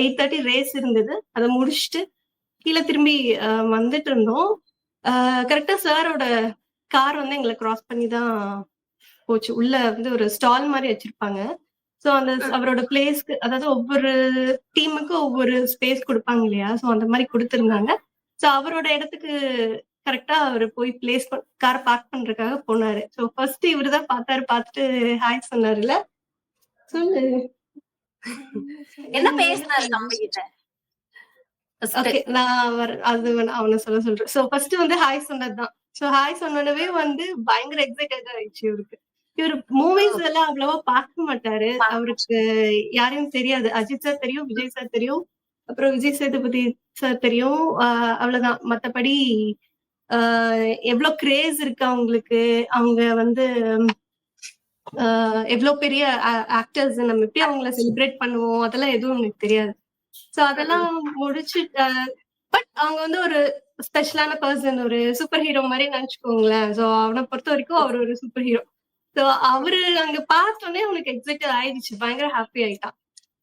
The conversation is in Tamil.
8:30 ரேஸ் இருந்தது. அத முடிச்சுட்டு கீழ திரும்பி வந்துட்டு இருந்தோம். கரெக்ட்டா சாரோட கார் வந்து எங்கள கிராஸ் பண்ணி தான் போச்சு. உள்ள வந்து ஒரு ஸ்டால் மாரி வச்சிருப்பாங்க. சோ அந்த அவரோட பிளேஸ்க்கு, அதாவது ஒவ்வொரு டீமுக்கும் ஒவ்வொரு ஸ்பேஸ் குடுப்பாங்க இல்லையா? சோ அந்த மாரி குடுத்திருந்தாங்க. சோ அவரோட இடத்துக்கு கரெக்ட்டா அவரு போய் கார பார்க் பண்றதுக்காக போனாரு. சோ ஃபர்ஸ்ட் இவரு தான் பார்த்தாரு. பார்த்துட்டு ஹாய் சொன்னாருல்ல. சொல்லு. என்ன பேசினாரு தம்பி கிட்ட? ஓகே, நான் அவன சொல்றேன். சோ ஃபர்ஸ்ட் வந்து ஹாய் சொன்னதுதான். சோ ஹாய் சொன்னோனவே வந்து பயங்கர எக்ஸைட்டட் ஆயிடுச்சு இவருக்கு. இவரு மூவிஸ் எல்லாம் அவ்வளவா பார்க்க மாட்டாரு. அவருக்கு யாரையும் தெரியாது. அஜித் சார் தெரியும், விஜய் சார் தெரியும், அப்புறம் விஜய் சேதுபதி சார் தெரியும். அவ்வளவுதான். மத்தபடி எவ்வளவு கிரேஸ் இருக்கு அவங்களுக்கு, அவங்க வந்து எவ்வளவு பெரிய ஆக்டர்ஸ், நம்ம எப்படி அவங்கள செலிப்ரேட் பண்ணுவோம், அதெல்லாம் எதுவும் எனக்கு தெரியாது. சோ அதெல்லாம் முடிச்சு, பட் அவங்க வந்து ஒரு ஸ்பெஷலான பர்சன், ஒரு சூப்பர் ஹீரோ மாதிரி நினைச்சுக்கோங்களேன். சோ அவனை பொறுத்த வரைக்கும் அவர் ஒரு சூப்பர் ஹீரோ. சோ அவரு அங்க பார்த்தோன்னே அவனுக்கு எக்ஸைட்டட் ஆயிடுச்சு, பயங்கர ஹாப்பி ஆயிட்டான்.